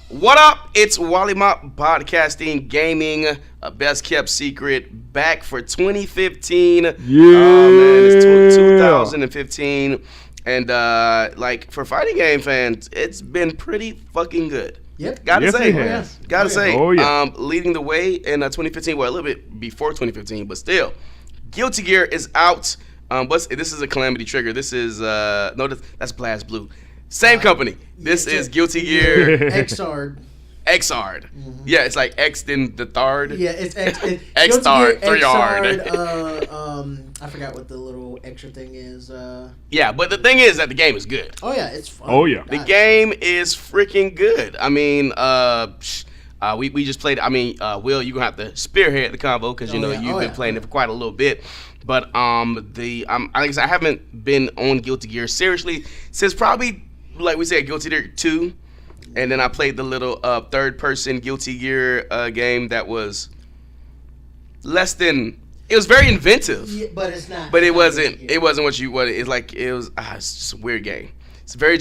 What up? It's Wollie Mopped Podcasting Gaming, a best kept secret, back for 2015. Yeah. Oh man, it's 2015, and like for fighting game fans, it's been pretty fucking good. Yep. Gotta say, it has. gotta say, Oh, yeah. leading the way in 2015. Well, a little bit before 2015, but still, Guilty Gear is out. But this is a Calamity Trigger. This is no, that's Blast Blue. Same company. This is Guilty Gear XRD. XRD. Mm-hmm. Yeah, it's like X then the third. Yeah, it's XRD, 3-yard. I forgot what the little extra thing is. Yeah, but the thing is that the game is good. Oh yeah, it's fun. Oh, yeah. The game is freaking good. I mean, we just played. I mean, Will, you're gonna have to spearhead the combo because you know you've been playing it for quite a little bit. But like I said, I haven't been on Guilty Gear seriously since probably, like we said, Guilty Gear 2, and then I played the little third-person Guilty Gear game that was less than. It was very inventive. Yeah, but it's not. But it wasn't. It wasn't what you wanted. It's like it was. It's just a weird game. It's a very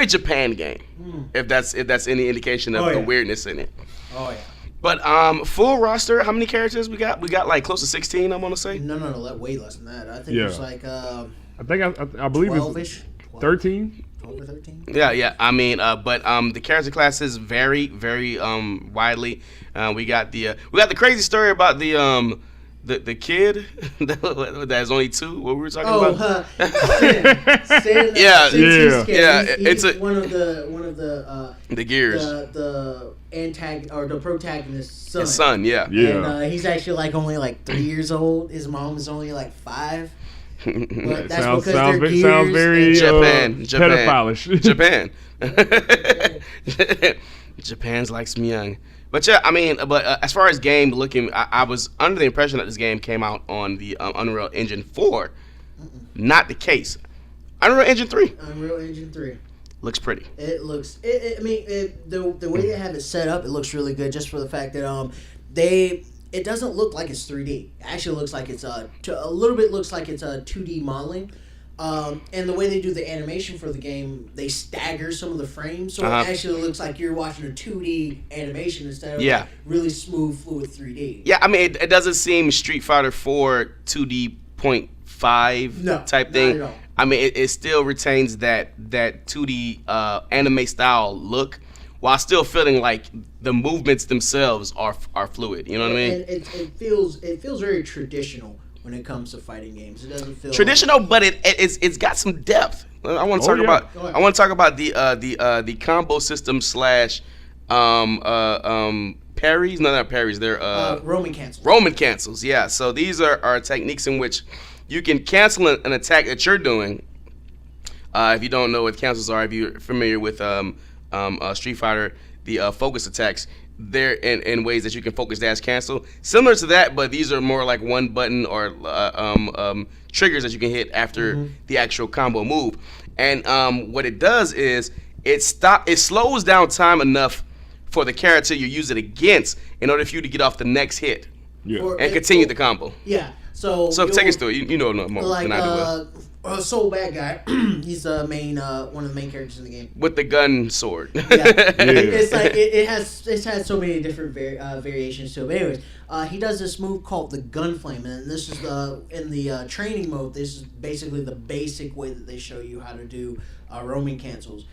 Japan game. If that's any indication of the weirdness in it. Oh yeah. But full roster. How many characters we got? We got like close to 16. I'm gonna say. No, way less than that. I think it's like I think I believe 12-ish. it's 13. 12 or 13. Yeah. I mean, but the character classes vary very widely. We got the crazy story about the kid that's only 2. What we were talking about? Sin, Yeah. He's It's one of the the gears. The antagonist or the protagonist's son. His son, yeah. And he's actually like only like 3 years old. His mom is only like 5. But that's because they're gears. Sounds very Japan. pedophilish. Japan's likes me young. But yeah, I mean, as far as game looking, I was under the impression that this game came out on the Unreal Engine 4. Not the case. Unreal Engine 3. Unreal Engine 3. Looks pretty. It looks. I mean, the way they have it set up, it looks really good. Just for the fact that it doesn't look like it's 3D. It actually looks like it's a little bit looks like it's a 2D modeling. And the way they do the animation for the game, they stagger some of the frames, so it actually looks like you're watching a 2D animation instead of like really smooth, fluid 3D. Yeah, I mean, it doesn't seem Street Fighter 4 2D .5 type thing. Not at all. I mean, it still retains that 2D anime style look, while still feeling like the movements themselves are fluid. You know what I mean? And it feels very traditional when it comes to fighting games. It doesn't feel traditional, but it's got some depth. I want to talk about the combo system slash parries. No, not parries. They're Roman cancels. Roman cancels. Yeah. So these are techniques in which you can cancel an attack that you're doing. If you don't know what cancels are, if you're familiar with Street Fighter, the focus attacks. They're in ways that you can focus dash cancel, similar to that, but these are more like one button or triggers that you can hit after the actual combo move. And what it does is it slows down time enough for the character you use it against in order for you to get off the next hit and continue the combo. Yeah. So take us through it. You know more than I do. Soul Bad Guy. He's the main one of the main characters in the game with the gun sword. It's like it's had so many different variations to it. But anyways, he does this move called the Gun Flame, and this is in the training mode. This is basically the basic way that they show you how to do roaming cancels.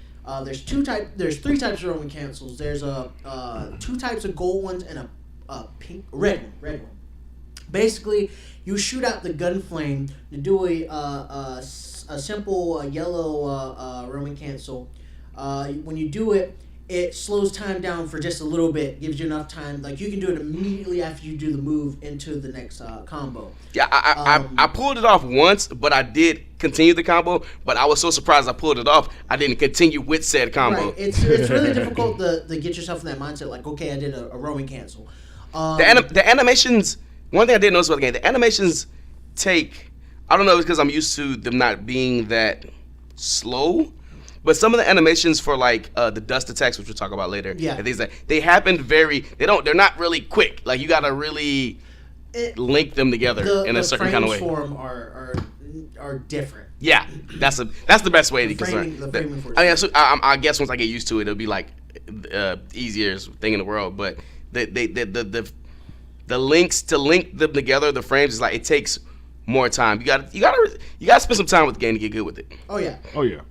There's 3 types of roaming cancels. There's 2 types of gold ones and a red one. Basically, you shoot out the gun flame to do a simple yellow Roman cancel. When you do it, it slows time down for just a little bit, gives you enough time. Like you can do it immediately after you do the move into the next combo. Yeah, I pulled it off once, but I did continue the combo. But I was so surprised I pulled it off, I didn't continue with said combo. Right. It's really difficult to get yourself in that mindset. Like, okay, I did a Roman cancel. The animations. One thing I did notice about the game, the animations take. I don't know if it's because I'm used to them not being that slow. But some of the animations for like the dust attacks, which we'll talk about later, and things like they happen they're not really quick. Like you gotta really link them together in a certain kind of way. The frames for them are different. Yeah, that's the best way to concern. The framing for I guess once I get used to it, it'll be like easiest thing in the world, but the links to link them together, the frames is like it takes more time. You gotta spend some time with the game to get good with it. Oh yeah. Oh yeah.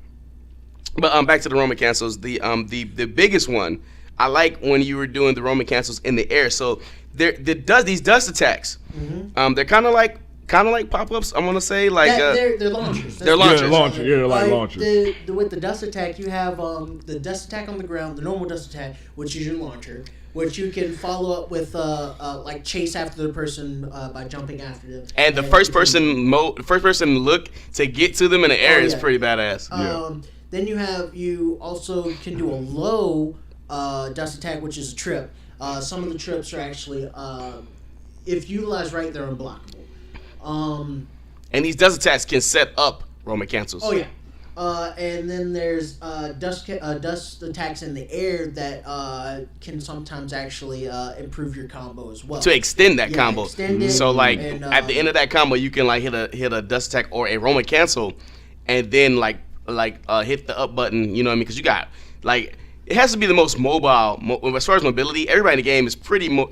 But back to the Roman cancels. The biggest one I like when you were doing the Roman cancels in the air. So these dust attacks. Mm-hmm. They're kind of like pop-ups. I'm gonna say like they're launchers. They're launchers. Yeah, they're like launchers. With the dust attack, you have the dust attack on the ground, the normal dust attack, which is your launcher, which you can follow up with like chase after the person by jumping after them. And the first person look to get to them in the air is pretty badass. Then you also can do a low dust attack, which is a trip. Some of the trips are actually, if utilized right, they're unblockable. And these dust attacks can set up Roman cancels. Oh yeah. And then there's dust attacks in the air that can sometimes actually improve your combo as well. To extend that combo. Extend it, so like and, at the end of that combo, you can like hit a dust attack or a Roman cancel, and then like hit the up button. You know what I mean? Because you got like. It has to be the most mobile. As far as mobility, everybody in the game is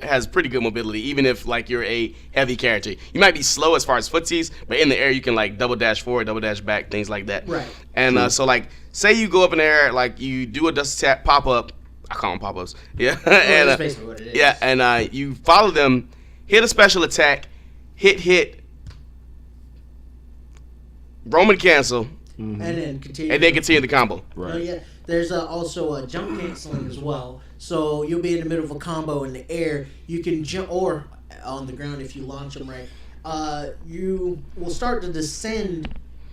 has pretty good mobility. Even if like you're a heavy character, you might be slow as far as footsies, but in the air you can like double dash forward, double dash back, things like that. Right. And so like, say you go up in the air, like you do a dust attack pop up. I call them pop ups. Yeah. And that's basically what it is. yeah, and you follow them, hit a special attack, hit, Roman cancel, and then continue. and then continue the combo. Right. Oh yeah. There's also jump canceling as well. So you'll be in the middle of a combo in the air. You can jump, or on the ground if you launch them right. You will start to descend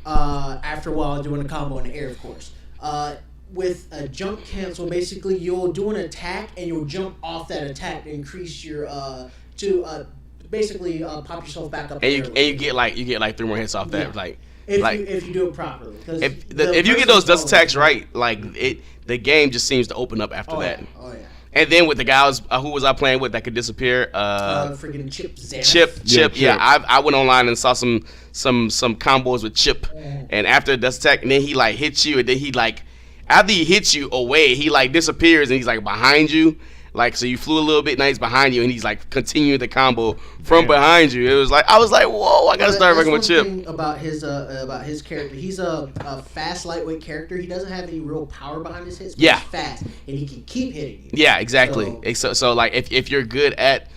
after a while doing a combo in the air, of course. With a jump cancel, basically you'll do an attack and you'll jump off that attack to increase your basically pop yourself back up. And you get like 3 more hits off that. Yeah. Yeah. If you do it properly. If you get those dust attacks right, like the game just seems to open up after that. Oh yeah. And then with the guys who was I playing with that could disappear? Freaking Chip. Chip. Yeah, I went online and saw some combos with Chip, and after the dust attack, and then he like hits you, and then he like after he hits you away, he like disappears and he's like behind you. Like, so you flew a little bit, now he's behind you, and he's like continuing the combo from behind you. It was like, I was like, whoa, I gotta start working with Chip. Thing about his character, he's a fast, lightweight character. He doesn't have any real power behind his hits. But he's fast, and he can keep hitting you. Yeah, exactly. So like, if you're good at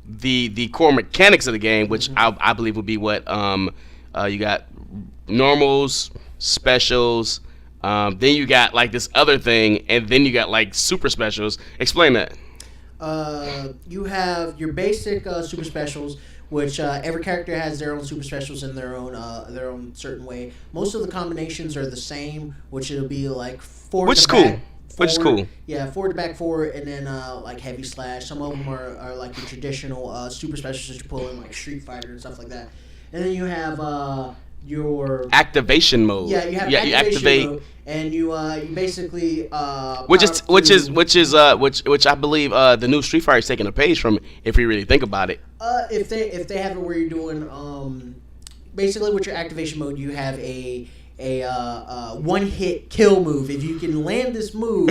the core mechanics of the game, which I believe would be what you got normals, specials. Then you got like this other thing, and then you got like super specials. Explain that. You have your basic super specials, which every character has their own super specials in their own certain way. Most of the combinations are the same, which it'll be like forward to back. Which is cool. Yeah, forward to back forward, and then like heavy slash. Some of them are like the traditional super specials that you pull in like Street Fighter and stuff like that. And then you have your activation mode. Yeah, you have you activate mode, and you basically which I believe the new Street Fighter is taking a page from, if you really think about it. If they have it where you're doing basically with your activation mode, you have a one hit kill move. If you can land this move,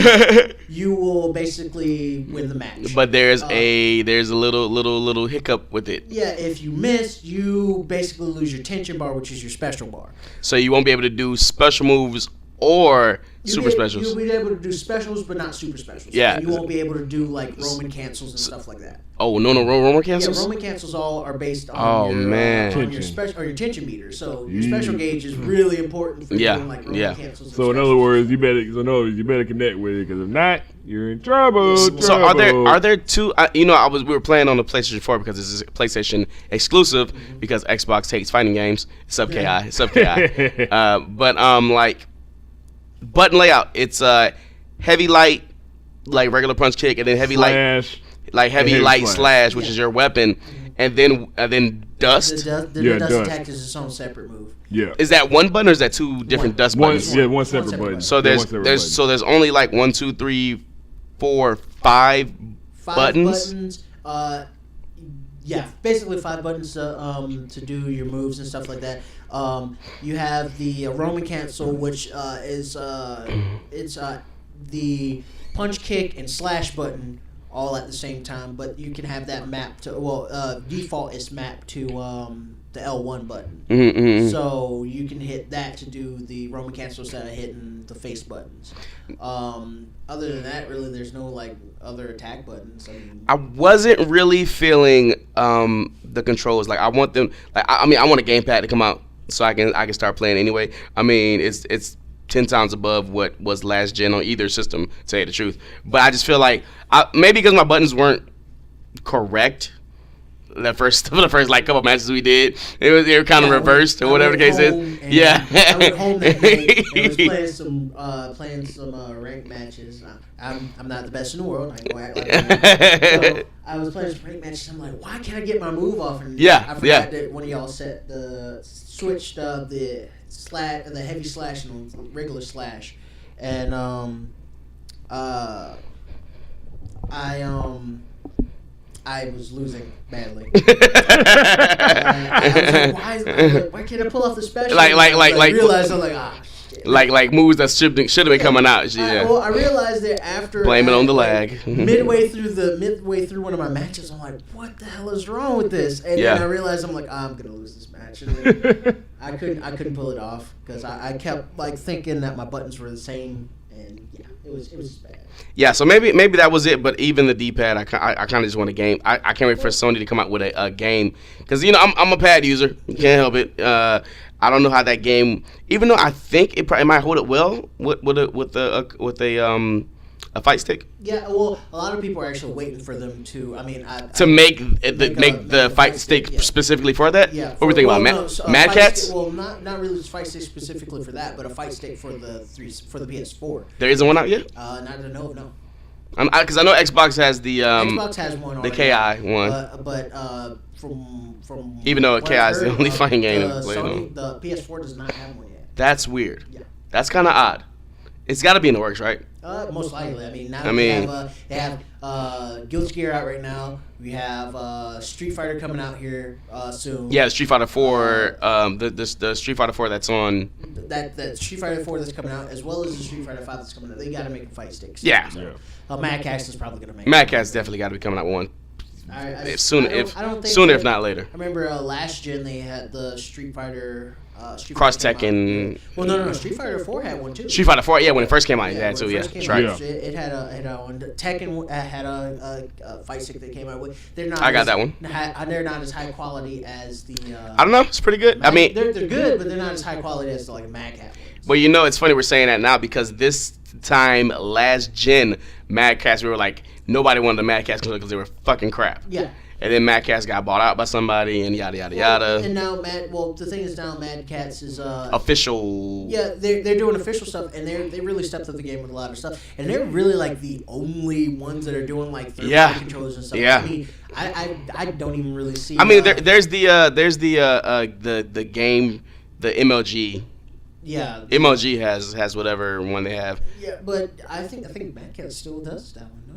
you will basically win the match. But there's a little hiccup with it. Yeah, if you miss, you basically lose your tension bar, which is your special bar. So you won't be able to do special moves or super specials. You'll be able to do specials, but not super specials. Yeah. And you won't be able to do like Roman cancels and stuff like that. Oh no, Roman cancels. Yeah, Roman cancels all are based on your special or your tension meter. So your special gauge is really important for doing like Roman cancels. So in other words, you better connect with it, because if not, you're in trouble. So are there two? We were playing on the PlayStation 4 because this is a PlayStation exclusive, because Xbox hates fighting games. Sub KI. But like button layout, it's heavy light, like regular punch kick, and then heavy slash, light light slash, which is your weapon, and then dust. The dust attack is its own separate move. Yeah. Is that one button or is that two different dust buttons? Yeah, one separate button. So there's only like 1, 2, 3, 4, 5 buttons. Yeah, basically 5 buttons to do your moves and stuff like that. You have the Roman cancel, which is the punch, kick, and slash button all at the same time, but you can have that mapped to default is mapped to the L1 button. Mm-hmm. So you can hit that to do the Roman cancel instead of hitting the face buttons. Other than that, really, there's no like other attack buttons. I wasn't really feeling the controls. Like I want them. Like I want a gamepad to come out so I can start playing anyway. I mean, it's 10 times above what was last gen on either system, to tell you the truth. But I just feel like maybe because my buttons weren't correct. The first like couple matches we did, they were kind of reversed or whatever the case is. Yeah, I went home that night and was playing some ranked matches. I'm not the best in the world. I ain't gonna act like that. So I was playing some ranked matches. I'm like, why can't I get my move off? And I forgot that one of y'all switched the heavy slash and the regular slash, and I was losing badly. I was like, why can't I pull off the special? Like realized I'm like, shit. Like moves that should have been coming out. Yeah. Well, I realized that after blame it on the lag. midway through one of my matches, I'm like, what the hell is wrong with this? And then I realized I'm like, I'm gonna lose this match. And I couldn't pull it off because I kept like thinking that my buttons were the same, and it was bad. Yeah, so maybe that was it. But even the D-pad, I kind of just want a game. I can't wait for Sony to come out with a game because I'm a pad user. Can't help it. I don't know how that game. Even though I think it might hold it well with a fight stick. Yeah, well, a lot of people are actually waiting for them to. I mean, make the fight stick specifically for that. Yeah. What were we thinking about? Mad Cats? Well, not really fight stick specifically for that, but a fight stick for the PS4. There isn't one out yet. Not to know, no. Because I know Xbox has the Xbox has one already. The KI one. But from even though KI is the only fighting game to play on. The PS4 does not have one yet. That's weird. Yeah. That's kind of odd. It's got to be in the works, right? Most likely. I mean, now they have Guilty Gear out right now. We have Street Fighter coming out here soon. Yeah, Street Fighter 4. The Street Fighter 4 that's on. That Street Fighter 4 that's coming out, as well as the Street Fighter 5 that's coming out. They got to make a fight stick. Yeah. Mad Catz is probably gonna make. Mad Catz definitely got to be coming out one. Sooner, if not later. I remember last gen they had the Street Fighter. Cross Tekken. Well, no. Street Fighter 4 had one too. Street Fighter 4, yeah, when it first came out, it had too. Yeah, that's right. It had a one. Tekken had a fight stick they came out with. They're not. I got that one. They're not as high quality as the. I don't know. It's pretty good. I mean, they're good, but they're not as high quality as like a Mad Catz. Well, it's funny we're saying that now because this time last gen Mad Catz, we were like nobody wanted the Mad Catz because they were fucking crap. Yeah. And then Mad Catz got bought out by somebody, and yada yada yada. And now the thing is now Mad Catz is official. Yeah, they're doing official stuff, and they really stepped up the game with a lot of stuff, and they're really like the only ones that are doing like third-party controllers and stuff. Yeah. I mean, I don't even really see. I mean, there's the game, the MLG. Yeah. MLG has whatever one they have. Yeah, but I think Mad Catz still does that one. No?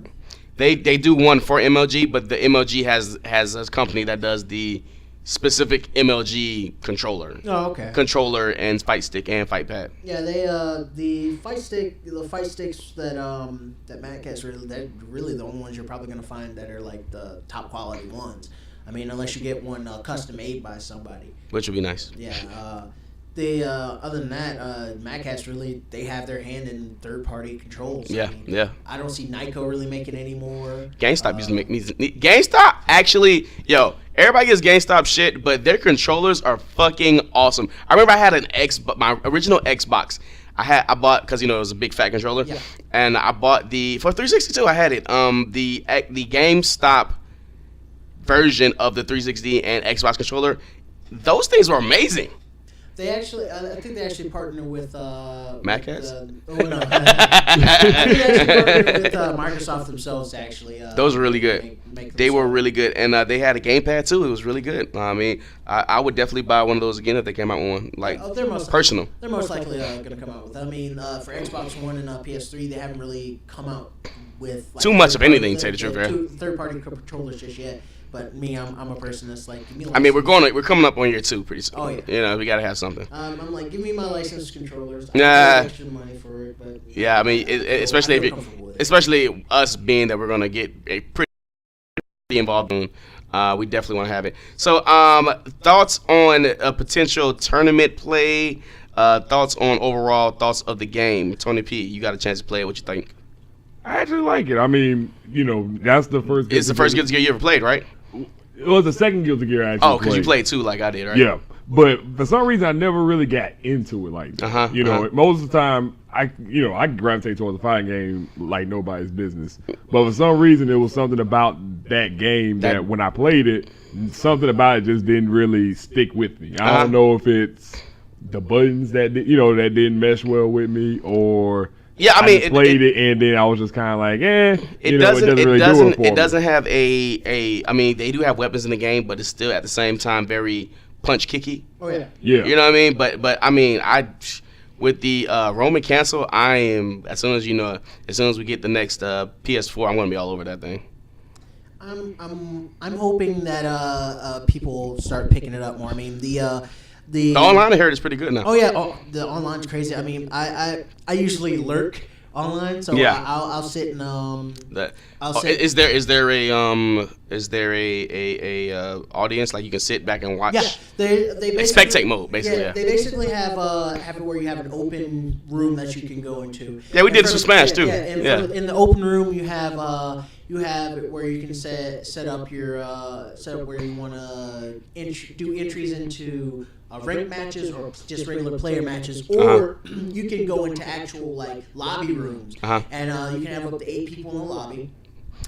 They do one for MLG, but the MLG has a company that does the specific MLG controller. Oh, okay. Controller and fight stick and fight pad. Yeah, the fight sticks that Mad Catz they're really the only ones you're probably gonna find that are like the top quality ones. I mean, unless you get one custom made by somebody. Which would be nice. Yeah. Other than that, Mad Catz they have their hand in third-party controls. Yeah, I don't see Nyko really making any more. GameStop used to make GameStop actually, everybody gets GameStop shit, but their controllers are fucking awesome. I remember I had my original Xbox. I bought because it was a big fat controller, and I bought for 362. I had it. The GameStop version of the 360 and Xbox controller. Those things were amazing. They actually, I think they actually partnered with Mad Catz? I think they actually partnered with Microsoft themselves. Actually, those were really good. They were really good, and they had a gamepad too. It was really good. I mean, I would definitely buy one of those again if they came out with one. Like personal. They're most likely going to come out with. I mean, for Xbox One and PS3, they haven't really come out with too much of anything. To say the truth, third-party controllers just yet. But me, I'm a person that's like, give me. I mean, we're coming up on year 2 pretty soon. Oh yeah. We gotta have something. I'm like, give me my licensed controllers. Nah. Extra money for it. it, but Yeah, I mean, especially I if feel it, comfortable with it. especially us being that we're gonna get a pretty involved in. We definitely want to have it. So, thoughts on a potential tournament play? Thoughts on overall thoughts of the game. Tony P, you got a chance to play it. What you think? I actually like it. I mean, that's the first. It's the first Guilty Gear you ever played, right? It was the second Guilty Gear I actually Oh, because you played two like I did, right? Yeah, but for some reason I never really got into it like that. Most of the time I gravitate towards a fighting game like nobody's business. But for some reason it was something about that game that when I played it, something about it just didn't really stick with me. I don't know if it's the buttons that that didn't mesh well with me, or I just played it and then I was just kind of like, it doesn't really do it for me. It doesn't have I mean, they do have weapons in the game, but it's still at the same time very punch kicky. Oh yeah. Yeah. You know what I mean? But I mean, with the Roman cancel, I am as soon as we get the next PS4, I'm gonna be all over that thing. I'm hoping that people start picking it up more. I mean the online I heard is pretty good now. Oh yeah, the online's crazy. I mean, I usually lurk online, so yeah. I'll sit and I'll sit. Is there a audience like you can sit back and watch? Yeah, they spectate mode basically. Yeah, they basically have it where you have an open room that you can go into. Yeah, we did some Smash too. Yeah, in the open room you have where you can set up your where you want to do entries into ranked matches or just regular player matches, or you can go into actual like lobby rooms, and you can have up to 8 people in the lobby.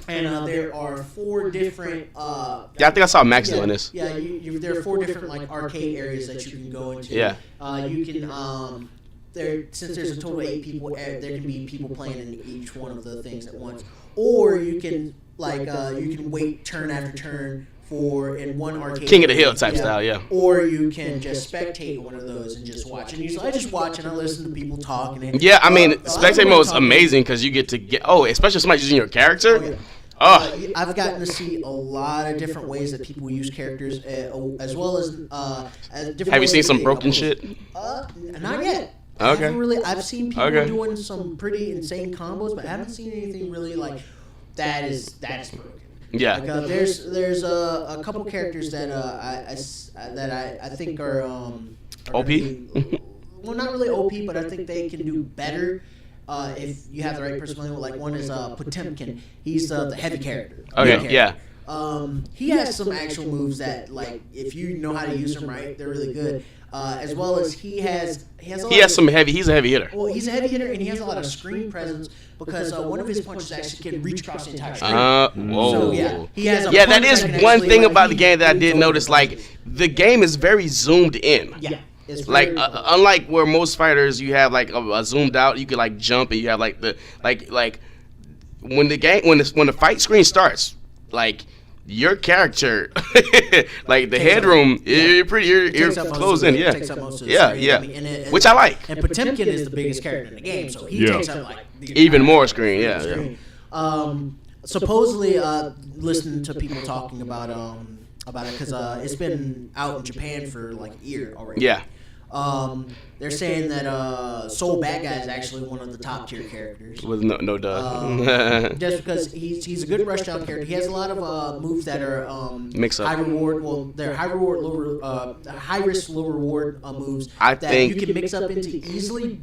And there are 4 different. I think I saw Max doing this. Yeah, there are 4 different like arcade areas that you can go into. Yeah. You can since there's a total of 8 people, there can be people playing in each one of the things at once, or you can wait turn after turn in one arcade. King of the Hill type style, yeah. Or you can just spectate one of those and just watch. And usually I just watch and I listen to people talking. And, I mean, spectate mode is amazing because you get to especially if somebody's using your character. I've gotten to see a lot of different ways that people use characters, as well as different. Have you seen some broken shit? Not yet. Okay. I've seen people doing some pretty insane combos, but I haven't seen anything really like that is broken. Yeah. Like, there's a couple characters that I think are OP. Well, not really OP, but I think they can do better if you have the right personality. Like one is Potemkin. He's the heavy character. Okay. Yeah. He has some actual moves that, like, if you know how to use them right, they're really good. As well as he has some heavy. He's a heavy hitter. Well, he's a heavy hitter, and he has a lot of screen presence because one of his punches actually can reach across the entire screen. Whoa. So, yeah, he has a that is one thing about the game that I did over. notice. Like, the game is very zoomed in. Yeah. Like unlike where most fighters you have like a zoomed out, you can like jump and you have like the like when the fight screen starts, like your character, like the headroom, you're close in, yeah, yeah, I mean, which I like. And Potemkin is the biggest character in the game, so he takes up like even more screen, yeah. Supposedly, listening to people talking about it because it's been out in Japan for like a year already. Yeah. They're saying that Soul Bad Guy is actually one of the top tier characters. With no duh. Just because he's a good rush down character. He has a lot of moves that are mix up. high reward. Well, they're high reward, high risk, low reward moves that you can mix up into easily.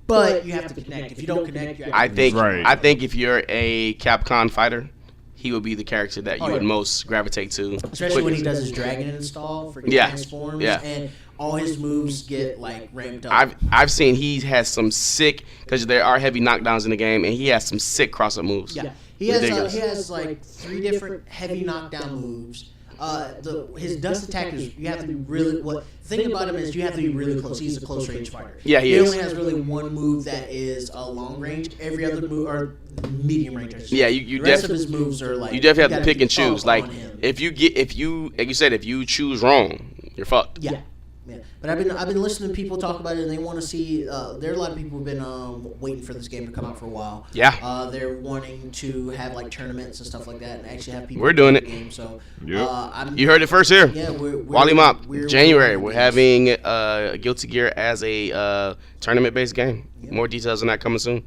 But you have to connect. If you don't connect, you have to I think if you're a Capcom fighter, he would be the character that you would most gravitate to. Especially when he does his dragon install for transforms and all his moves get like ramped up. I've seen he has some sick, because there are heavy knockdowns in the game, and he has some sick cross-up moves. Yeah, he has like 3 different heavy knockdown moves. His dust attack is, you have to be really, the thing about him is you have to be really close. He's a close range fighter. Yeah, he is. He only has really one move that is a long range. Every other move are medium range. Yeah, the rest of his moves are like, you definitely have to pick and choose. Like if you like you said, if you choose wrong, you're fucked. Yeah. Yeah, but I've been listening to people talk about it, and they want to see. There are a lot of people who've been waiting for this game to come out for a while. Yeah. They're wanting to have like tournaments and stuff like that, and actually have people. We're doing it. The game, so you heard it first here. Yeah, Wollie Mopped. January. We're having Guilty Gear as a tournament-based game. Yep. More details on that coming soon.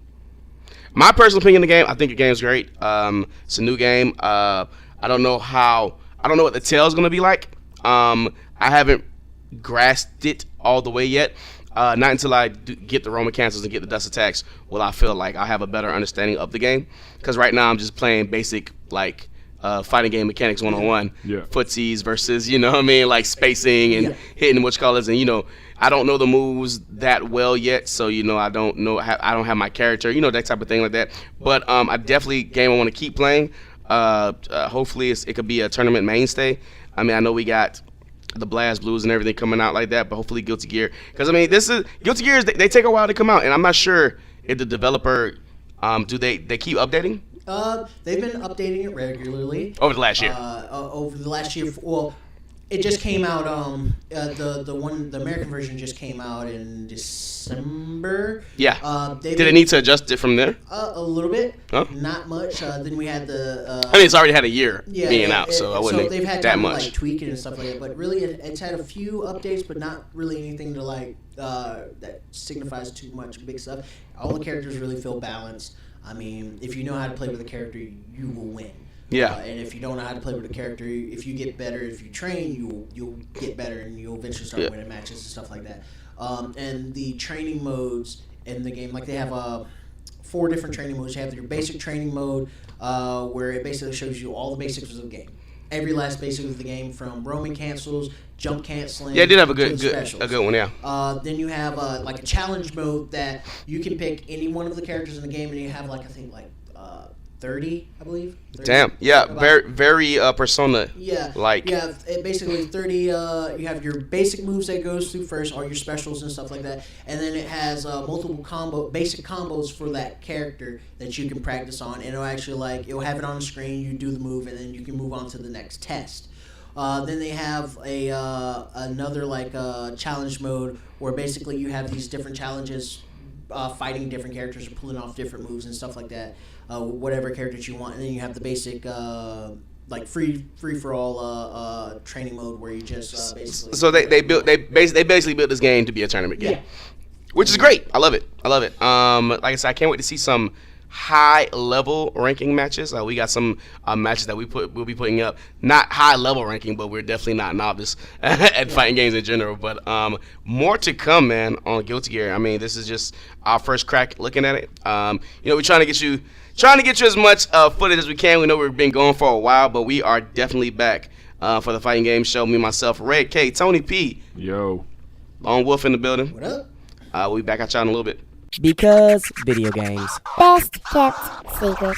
My personal opinion of the game, I think the game's great. It's a new game. I don't know what the tail's gonna be like. I haven't grasped it all the way yet. Not until I get the Roman cancels and get the dust attacks will I feel like I'll have a better understanding of the game. Because right now I'm just playing basic like fighting game mechanics 1-on-1. Yeah. Footsies versus, you know what I mean, like spacing and hitting whatchamacallits, and you know, I don't know the moves that well yet, so you know I don't have my character, you know, that type of thing like that. But I definitely game I want to keep playing. Hopefully it could be a tournament mainstay. I mean, I know we got the Blast Blues and everything coming out like that, but hopefully Guilty Gear, because I mean, Guilty Gear they take a while to come out, and I'm not sure if the developer do they keep updating. They've been updating it regularly over the last year. Well, it just came out. The American version just came out in December. Yeah. Did it need to adjust it from there? A little bit. Huh? Not much. Then we had the. I mean, it's already had a year being out, so I wouldn't they've had that time much. To, like, tweak it and stuff like that. But really, it's had a few updates, but not really anything to like that signifies too much big stuff. All the characters really feel balanced. I mean, if you know how to play with a character, you will win. Yeah. And if you don't know how to play with a character, if you get better, if you train, you'll get better, and you'll eventually start winning matches and stuff like that. And the training modes in the game, like they have 4 different training modes. You have your basic training mode, where it basically shows you all the basics of the game. Every last basic of the game, from roaming cancels, jump canceling. Yeah, it did have a good one. Yeah. Then you have like a challenge mode that you can pick any one of the characters in the game, and you have like I think 30, I believe. 30, damn. Yeah. Very Persona. Yeah. Like. Yeah. Basically 30. You have your basic moves that goes through first, all your specials and stuff like that, and then it has multiple basic combos for that character that you can practice on, and it'll actually it'll have it on the screen. You do the move, and then you can move on to the next test. Then they have another challenge mode where basically you have these different challenges, fighting different characters or pulling off different moves and stuff like that. Whatever characters you want, and then you have the basic free for all training mode where you just basically. So they basically built this game to be a tournament game, which is great. I love it. Like I said, I can't wait to see some high level ranking matches. We got some matches that we'll be putting up. Not high level ranking, but we're definitely not novice at fighting games in general. But more to come, man, on Guilty Gear. I mean, this is just our first crack looking at it. We're trying to get you as much footage as we can. We know we've been going for a while, but we are definitely back for the Fighting Game Show. Me, myself, Red K, Tony P. Yo. Lone Wolf in the building. What up? We'll be back at y'all in a little bit. Because video games. Best kept secret.